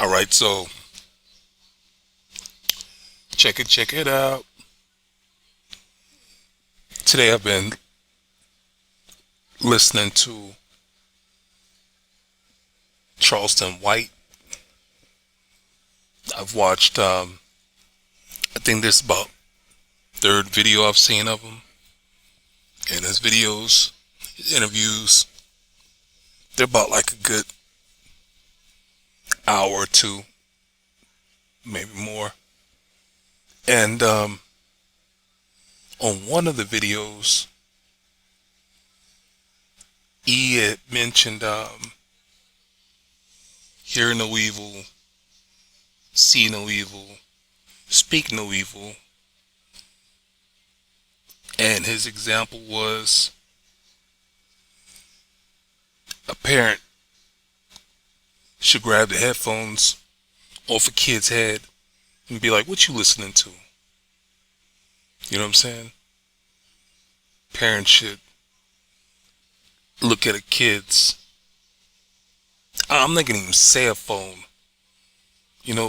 All right, so check it out. Today I've been listening to Charleston White. I've watched, I think this is about third video I've seen of him, and his videos, his interviews, they're about like a good hour or two, maybe more. And on one of the videos, he had mentioned hear no evil, see no evil, speak no evil. And his example was a parent should grab the headphones off a kid's head and be like, what you listening to? You know what I'm saying? Parents should look at a kid's, I'm not gonna even say a phone.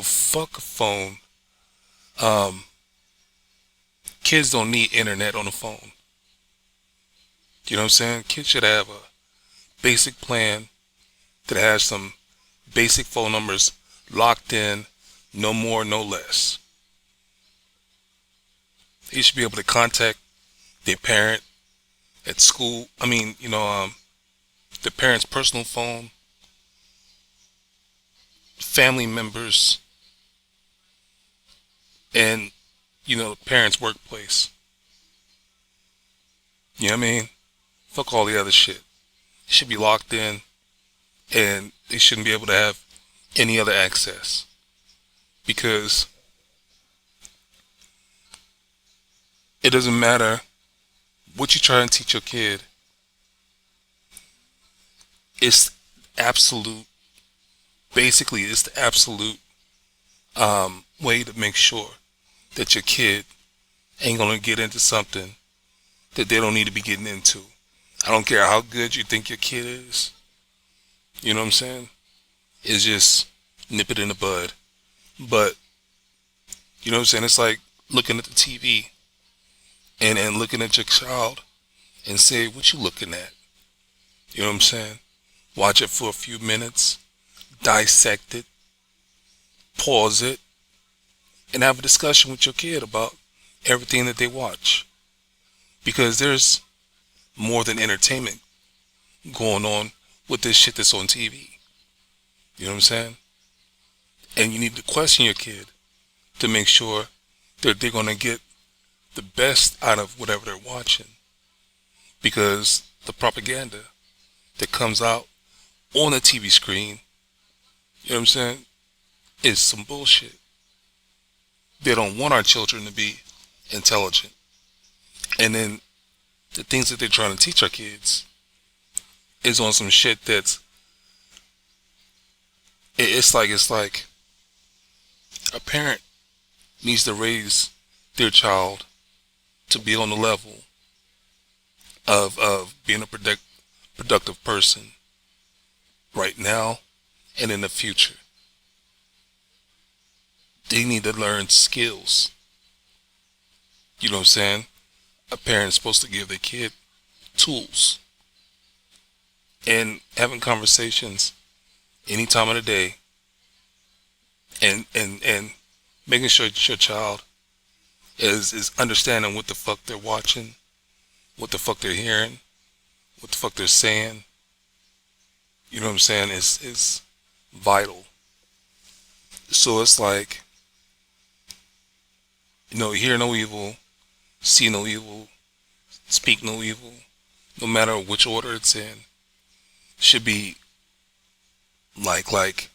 Fuck a phone. Um, Kids don't need internet on the phone. You know what I'm saying? Kids should have a basic plan that has some basic phone numbers locked in, no more, no less. They should be able to contact their parent at school. The parent's personal phone, family members, and, the parent's workplace. You know what I mean? Fuck all the other shit. It should be locked in, and they shouldn't be able to have any other access. Because it doesn't matter what you try and teach your kid. It's absolute, basically, it's the absolute way to make sure that your kid ain't gonna get into something that they don't need to be getting into. I don't care how good you think your kid is. You know what I'm saying? It's just nip it in the bud. But, you know what I'm saying? It's like looking at the TV and looking at your child and say, what you looking at? You know what I'm saying? Watch it for a few minutes, dissect it, pause it, and have a discussion with your kid about everything that they watch. Because there's more than entertainment going on with this shit that's on TV. You know what I'm saying? And you need to question your kid to make sure that they're going to get the best out of whatever they're watching. Because the propaganda that comes out on the TV screen, you know what I'm saying, is some bullshit. They don't want our children to be intelligent. And then the things that they're trying to teach our kids is on some shit that's, it's like a parent needs to raise their child to be on the level of being a productive person right now and in the future. They need to learn skills. You know what I'm saying? A parent's supposed to give their kid tools. And having conversations any time of the day and making sure that your child is understanding what the fuck they're watching, what the fuck they're hearing, what the fuck they're saying. You know what I'm saying? Is vital. So it's like, hear no evil, see no evil, speak no evil, no matter which order it's in, should be like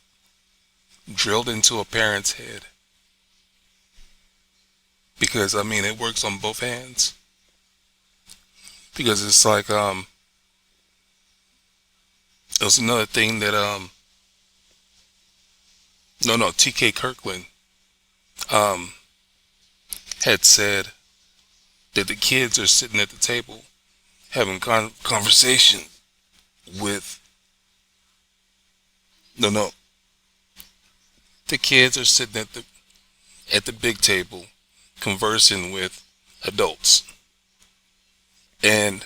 drilled into a parent's head. Because it works on both hands. Because it's like it was another thing that TK Kirkland had said that the kids are sitting at the table having conversation with The kids are sitting at the big table conversing with adults. And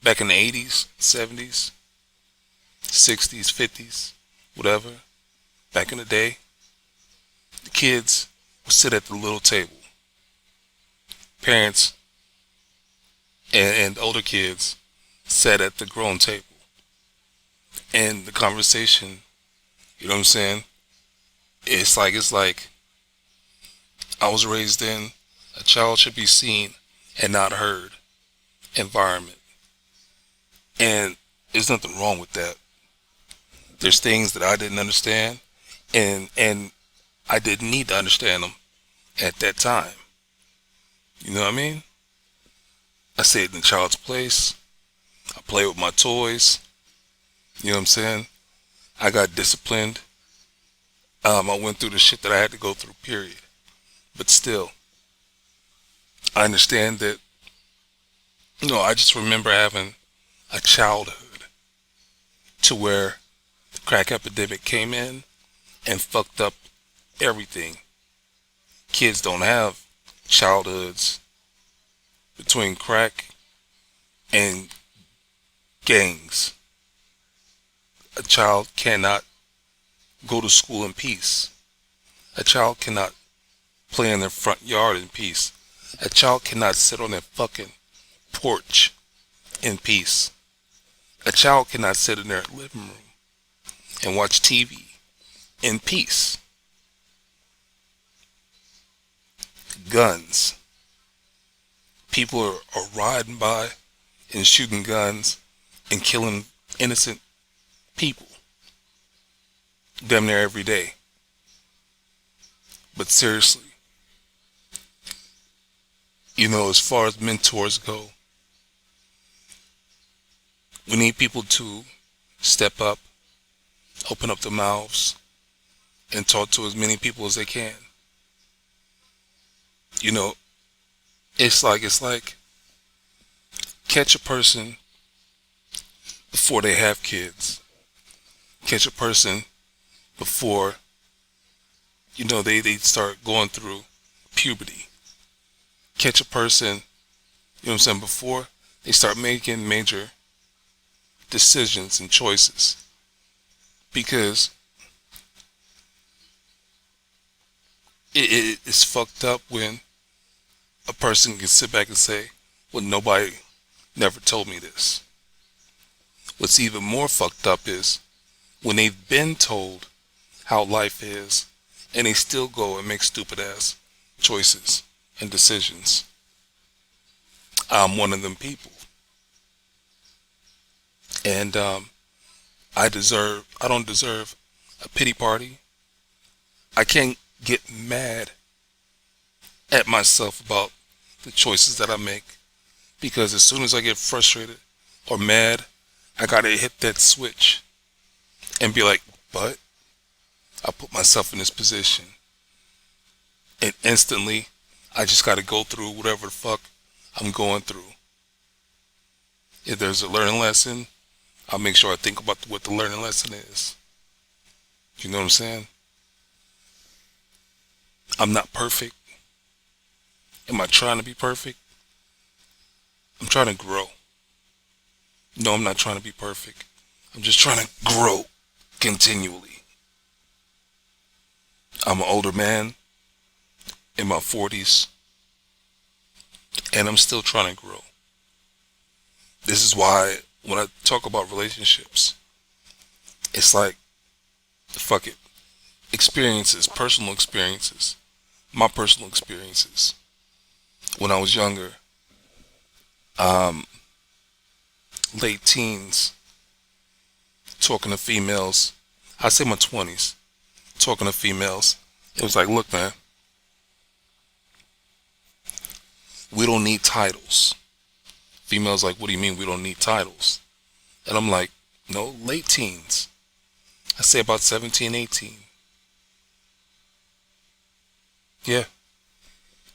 back in the 80s, 70s, 60s, 50s, whatever, back in the day, the kids would sit at the little table. Parents and older kids sat at the grown table. And the conversation, you know what I'm saying? It's like I was raised in a child should be seen and not heard environment. And there's nothing wrong with that. There's things that I didn't understand, and I didn't need to understand them at that time. You know what I mean? I stayed in the child's place. I played with my toys. You know what I'm saying? I got disciplined. I went through the shit that I had to go through, period. But still, I understand that, I just remember having a childhood to where the crack epidemic came in and fucked up everything. Kids don't have childhoods between crack and gangs. A child cannot go to school in peace. A child cannot play in their front yard in peace. A child cannot sit on their fucking porch in peace. A child cannot sit in their living room and watch TV in peace. Guns. People are riding by and shooting guns and killing innocent people damn near every day. But seriously, as far as mentors go, we need people to step up, open up their mouths, and talk to as many people as they can. It's like catch a person before they have kids. Catch a person before, they start going through puberty. Catch a person, before they start making major decisions and choices. Because it's fucked up when a person can sit back and say, well, nobody never told me this. What's even more fucked up is when they've been told how life is and they still go and make stupid ass choices and decisions. I'm one of them people. And I don't deserve a pity party. I can't get mad at myself about the choices that I make, because as soon as I get frustrated or mad, I gotta hit that switch and be like, but I put myself in this position, and instantly I just gotta go through whatever the fuck I'm going through. If there's a learning lesson, I'll make sure I think about what the learning lesson is. You know what I'm saying? I'm not perfect. Am I trying to be perfect? I'm trying to grow. No, I'm not trying to be perfect. I'm just trying to grow continually. I'm an older man in my 40s, and I'm still trying to grow. This is why when I talk about relationships, it's like, fuck it. Experiences, personal experiences. My personal experiences. When I was younger, late teens, talking to females, I say my 20s, talking to females, it was like, look, man, we don't need titles. Females like, what do you mean we don't need titles? And I'm like, no, late teens. I say about 17, 18. Yeah.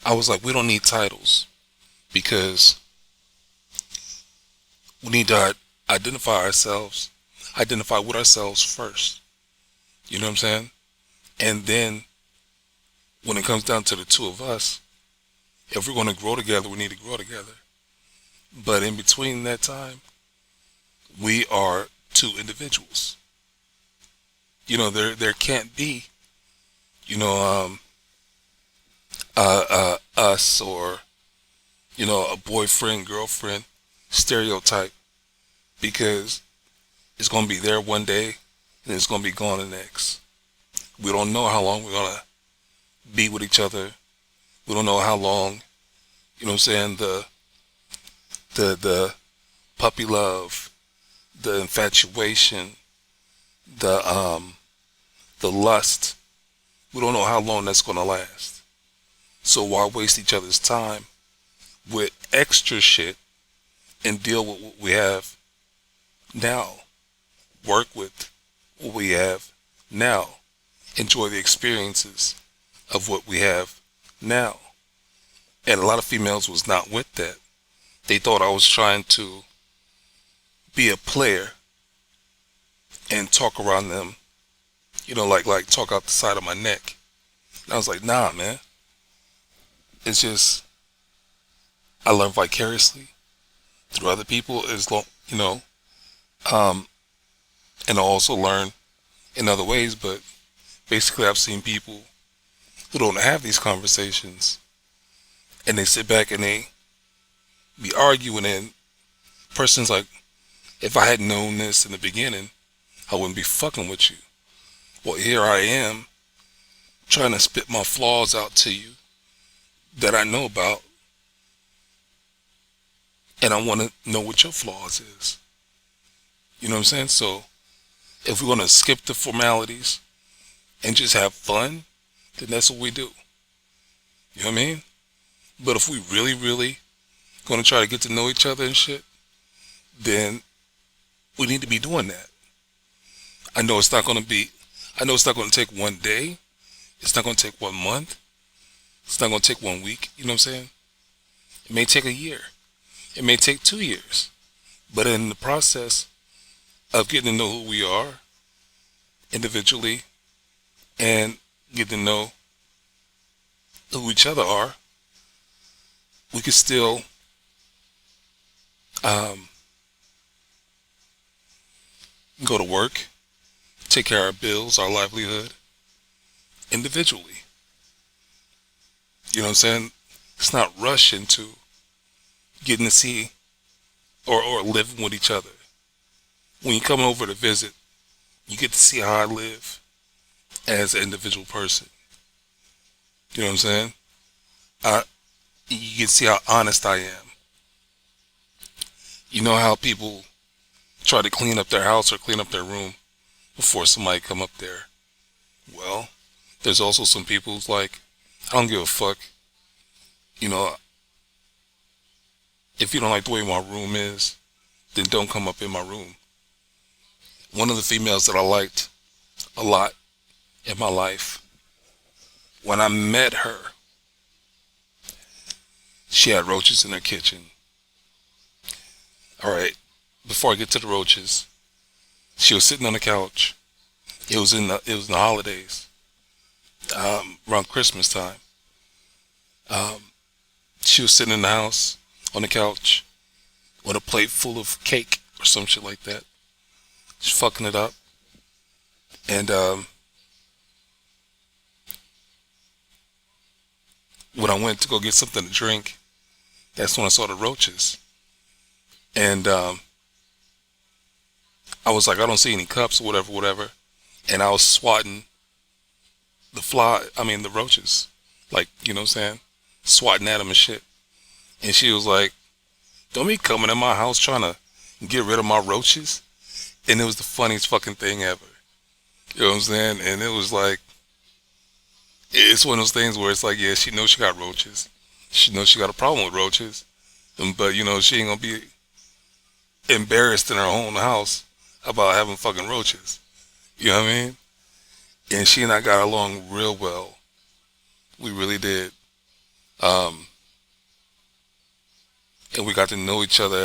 I was like, we don't need titles, because we need to identify with ourselves first. You know what I'm saying? And then when it comes down to the two of us, if we're going to grow together, we need to grow together. But in between that time, we are two individuals. There can't be, us or, a boyfriend, girlfriend stereotype, because it's going to be there one day and it's going to be gone the next. We don't know how long we're going to be with each other. We don't know how long, the puppy love, the infatuation, the lust. We don't know how long that's going to last. So why waste each other's time with extra shit and deal with what we have now? Work with what we have now. Enjoy the experiences of what we have now. And a lot of females was not with that. They thought I was trying to be a player and talk around them, like talk out the side of my neck. And I was like, nah, man. It's just, I learn vicariously through other people, and I also learn in other ways. But basically, I've seen people who don't have these conversations, and they sit back and they be arguing, and person's like, if I had known this in the beginning, I wouldn't be fucking with you. Well, here I am trying to spit my flaws out to you that I know about, and I want to know what your flaws is. You know what I'm saying? So if we're going to skip the formalities and just have fun, then that's what we do. You know what I mean? But if we really, really going to try to get to know each other and shit, then we need to be doing that. I know it's not going to take one day. It's not going to take 1 month. It's not going to take 1 week. You know what I'm saying? It may take a year. It may take 2 years. But in the process of getting to know who we are individually and getting to know who each other are, we can still go to work, take care of our bills, our livelihood, individually. You know what I'm saying? It's not rush into getting to see or living with each other. When you come over to visit, you get to see how I live as an individual person. You know what I'm saying? You can see how honest I am. You know how people try to clean up their house or clean up their room before somebody come up there? Well, there's also some people who's like, I don't give a fuck. If you don't like the way my room is, then don't come up in my room. One of the females that I liked a lot in my life, when I met her, she had roaches in her kitchen. All right, before I get to the roaches, she was sitting on the couch. It was in the holidays, around Christmas time. She was sitting in the house on the couch with a plate full of cake or some shit like that. She's fucking it up. And when I went to go get something to drink, that's when I saw the roaches. And I was like, I don't see any cups or whatever. And I was swatting the roaches. Like, you know what I'm saying? Swatting at them and shit. And she was like, don't be coming in my house trying to get rid of my roaches. And it was the funniest fucking thing ever. You know what I'm saying? And it was like, it's one of those things where it's like, yeah, she knows she got roaches. She knows she got a problem with roaches. But, she ain't gonna be embarrassed in her own house about having fucking roaches. You know what I mean? And she and I got along real well. We really did. And we got to know each other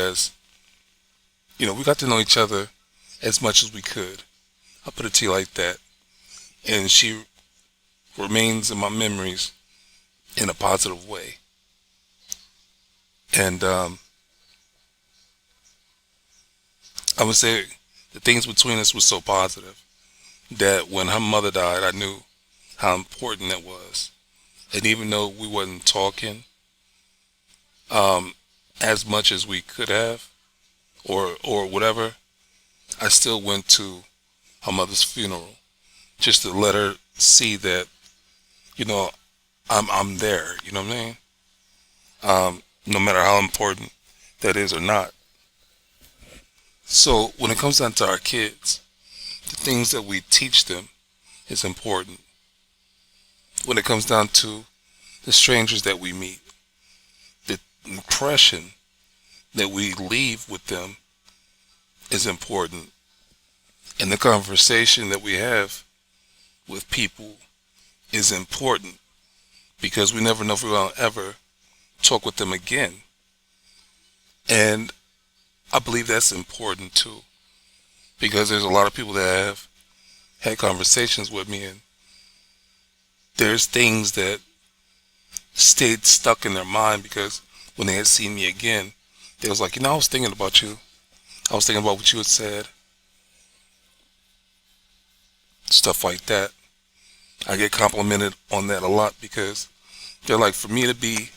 as much as we could. I'll put it to you like that. And she remains in my memories in a positive way. And I would say the things between us were so positive that when her mother died, I knew how important it was. And even though we wasn't talking as much as we could have, or whatever, I still went to her mother's funeral just to let her see that, you know, I'm there. You know what I mean? No matter how important that is or not. So when it comes down to our kids, the things that we teach them is important. When it comes down to the strangers that we meet, the impression that we leave with them is important. And the conversation that we have with people is important, because we never know if we're going to ever talk with them again. And I believe that's important too, because there's a lot of people that have had conversations with me, and there's things that stayed stuck in their mind, because when they had seen me again, they was like, I was thinking about you. I was thinking about what you had said. Stuff like that. I get complimented on that a lot, because they're like, for me to be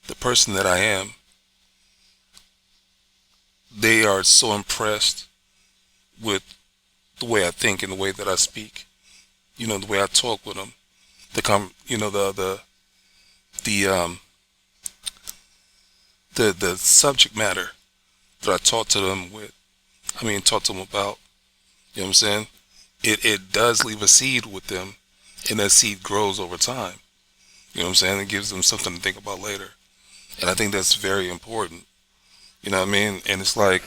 the person that I am, they are so impressed with the way I think and the way that I speak. The way I talk with them. The subject matter that I talk to them with. Talk to them about. You know what I'm saying? It does leave a seed with them, and that seed grows over time. You know what I'm saying? It gives them something to think about later. And I think that's very important. You know what I mean? And it's like,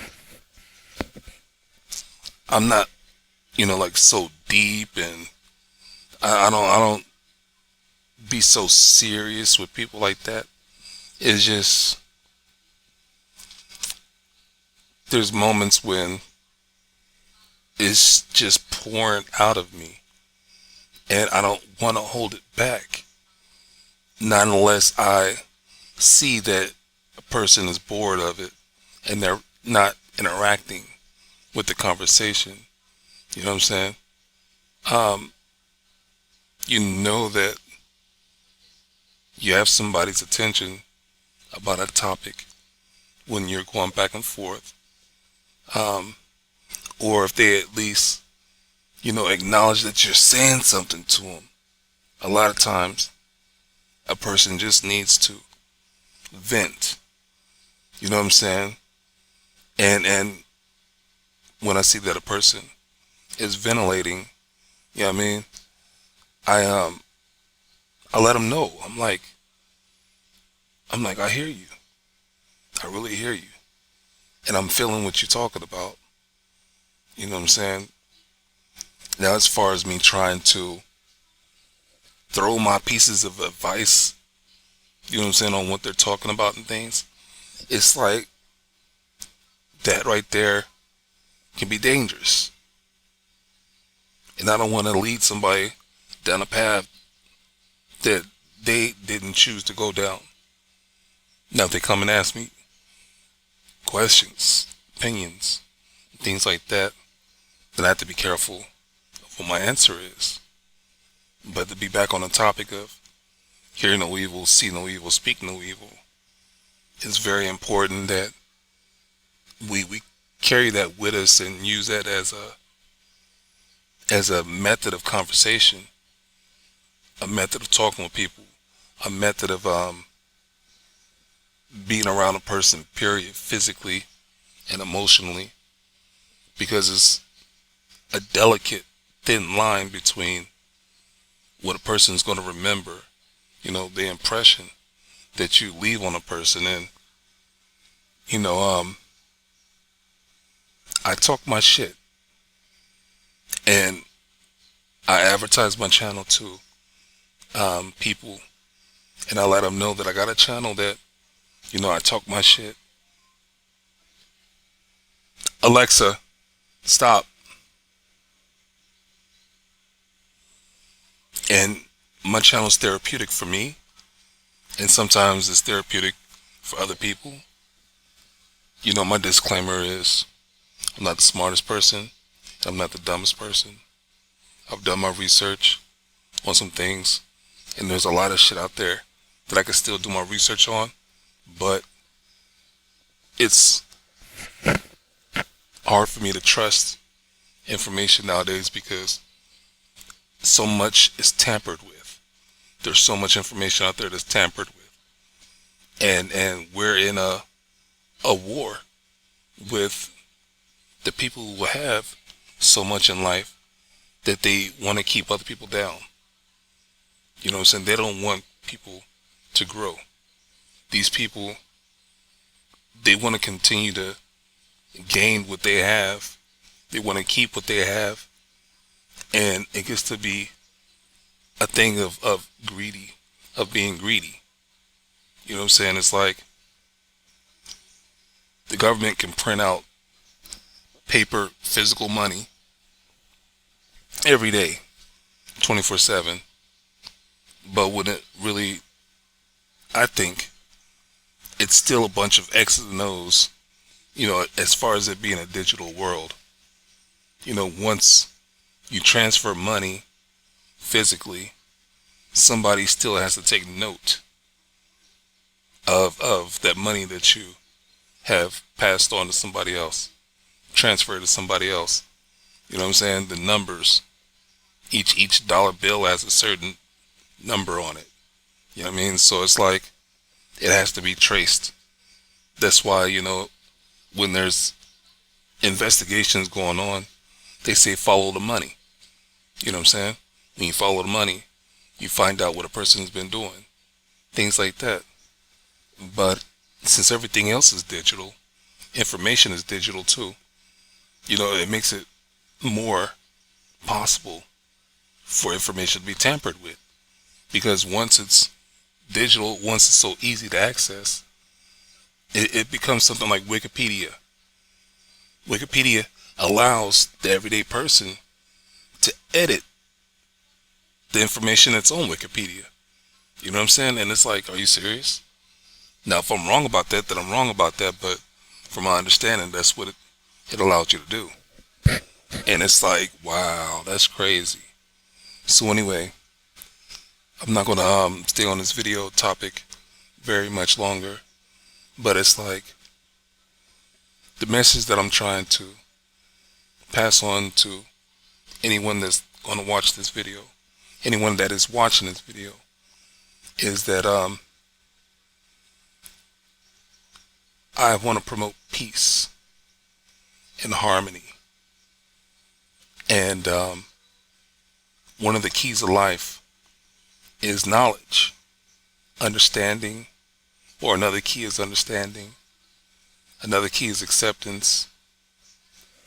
I'm not, like so deep, and I don't be so serious with people like that. It's just, there's moments when it's just pouring out of me, and I don't want to hold it back. Not unless I see that a person is bored of it and they're not interacting with the conversation. You know what I'm saying? You know that you have somebody's attention about a topic when you're going back and forth. Or if they at least, acknowledge that you're saying something to them. A lot of times, a person just needs to vent. You know what I'm saying? And when I see that a person is ventilating, you know what I mean? I let them know. I'm like, I hear you. I really hear you. And I'm feeling what you're talking about. You know what I'm saying? Now, as far as me trying to throw my pieces of advice, you know what I'm saying, on what they're talking about and things, it's like, that right there can be dangerous. And I don't want to lead somebody down a path that they didn't choose to go down. Now, if they come and ask me questions, opinions, things like that, then I have to be careful of what my answer is. But to be back on the topic of hear no evil, see no evil, speak no evil, it's very important that we carry that with us and use that as a method of conversation, a method of talking with people, a method of being around a person, period, physically and emotionally, because it's a delicate, thin line between what a person is going to remember, the impression that you leave on a person. And, I talk my shit, and I advertise my channel to people, and I let them know that I got a channel that, I talk my shit. Alexa, stop. And my channel is therapeutic for me, and sometimes it's therapeutic for other people. You know, my disclaimer is I'm not the smartest person. I'm not the dumbest person. I've done my research on some things, and there's a lot of shit out there that I can still do my research on, but it's hard for me to trust information nowadays because so much is tampered with. There's so much information out there that's tampered with. And we're in a war with the people who have so much in life that they want to keep other people down. You know what I'm saying? They don't want people to grow. These people, they want to continue to gain what they have. They want to keep what they have. And it gets to be a thing of being greedy. You know what I'm saying? It's like the government can print out paper, physical money every day, 24/7. But when it really, I think, it's still a bunch of X's and O's, you know, as far as it being a digital world. You know, once you transfer money physically, somebody still has to take note of that money that you have passed on to somebody else, transferred to somebody else. You know what I'm saying? The numbers, each dollar bill has a certain number on it. You know what I mean? So it's like it has to be traced. That's why, you know, when there's investigations going on, they say follow the money. You know what I'm saying? When you follow the money, you find out what a person's been doing. Things like that. But since everything else is digital, information is digital too. You know, it makes it more possible for information to be tampered with. Because once it's digital, once it's so easy to access, it becomes something like Wikipedia. Wikipedia allows the everyday person to edit the information that's on Wikipedia. You know what I'm saying? And it's like, are you serious? Now, if I'm wrong about that, then I'm wrong about that. But from my understanding, that's what it allows you to do. And it's like, wow, that's crazy. So anyway, I'm not going to stay on this video topic very much longer. But it's like the message that I'm trying to pass on to anyone that's going to watch this video, anyone that is watching this video, is that I want to promote peace and harmony. And one of the keys of life is knowledge, understanding, or another key is understanding. Another key is acceptance.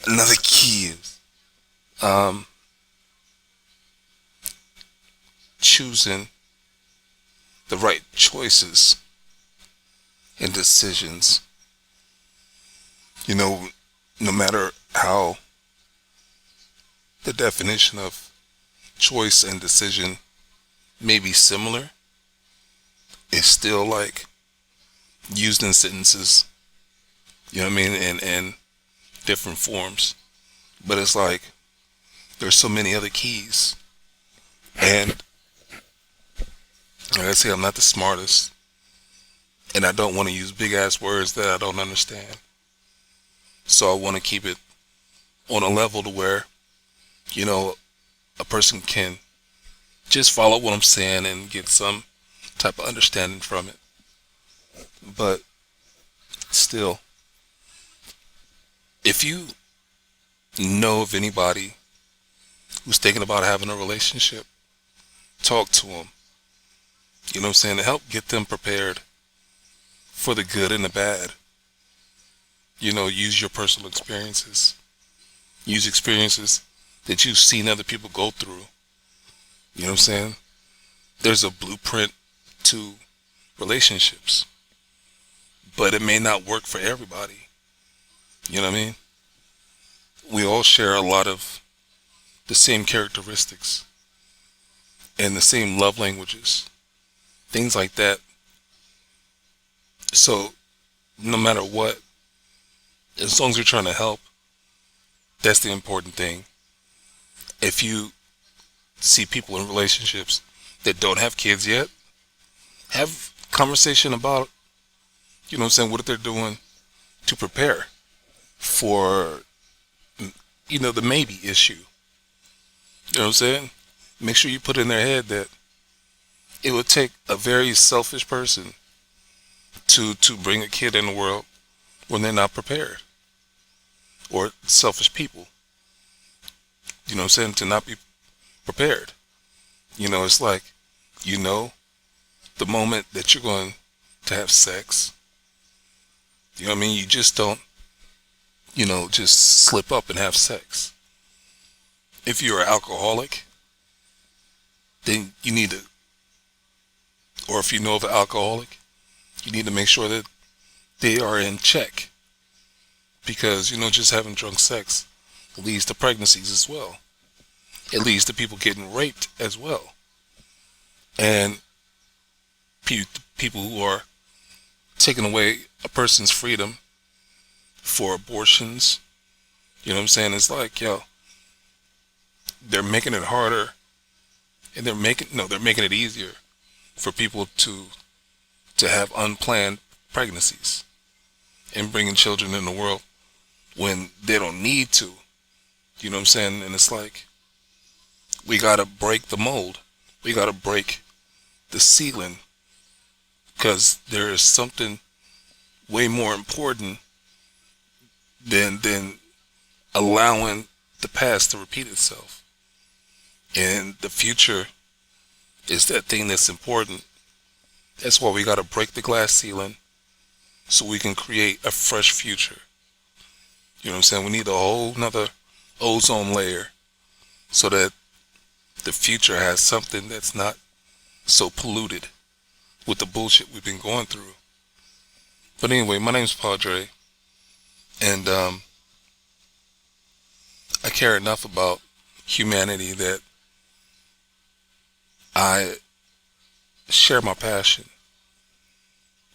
Another key is choosing the right choices and decisions. You know, no matter how the definition of choice and decision may be similar, it's still like used in sentences, you know what I mean, in different forms. But it's like there's so many other keys. And like I say, I'm not the smartest, and I don't want to use big ass words that I don't understand. So I want to keep it on a level to where, you know, a person can just follow what I'm saying and get some type of understanding from it. But still, if you know of anybody who's thinking about having a relationship, talk to them. You know what I'm saying? To help get them prepared for the good and the bad. You know, use your personal experiences. Use experiences that you've seen other people go through. You know what I'm saying? There's a blueprint to relationships, but it may not work for everybody. You know what I mean? We all share a lot of the same characteristics, and the same love languages, things like that. So no matter what, as long as you're trying to help, that's the important thing. If you see people in relationships that don't have kids yet, have conversation about, you know what I'm saying, what they're doing to prepare for, you know, the maybe issue. You know what I'm saying? Make sure you put in their head that it would take a very selfish person to bring a kid in the world when they're not prepared. Or selfish people, you know what I'm saying, to not be prepared. You know, it's like, you know, the moment that you're going to have sex, you know what I mean, you just don't, you know, just slip up and have sex. If you're an alcoholic, then you need to, or if you know of an alcoholic, you need to make sure that they are in check. Because, you know, just having drunk sex leads to pregnancies as well. It leads to people getting raped as well. And people who are taking away a person's freedom for abortions, you know what I'm saying? It's like, yo, they're making it harder, and they're making it easier for people to have unplanned pregnancies and bringing children in the world when they don't need to. You know what I'm saying? And it's like, we gotta break the mold. We gotta break the ceiling, because there is something way more important than allowing the past to repeat itself. And the future is that thing that's important. That's why we gotta break the glass ceiling so we can create a fresh future. You know what I'm saying? We need a whole nother ozone layer so that the future has something that's not so polluted with the bullshit we've been going through. But anyway, my name's Podrey, and I care enough about humanity that I share my passion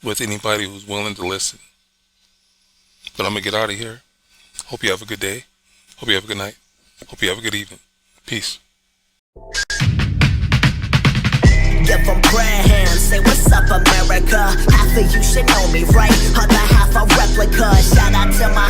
with anybody who's willing to listen. But I'm gonna get out of here. Hope you have a good day. Hope you have a good night. Hope you have a good evening. Peace. Give them prayer hands, say what's up America. Half of you should know me, right? Other half a replica. Shout out to my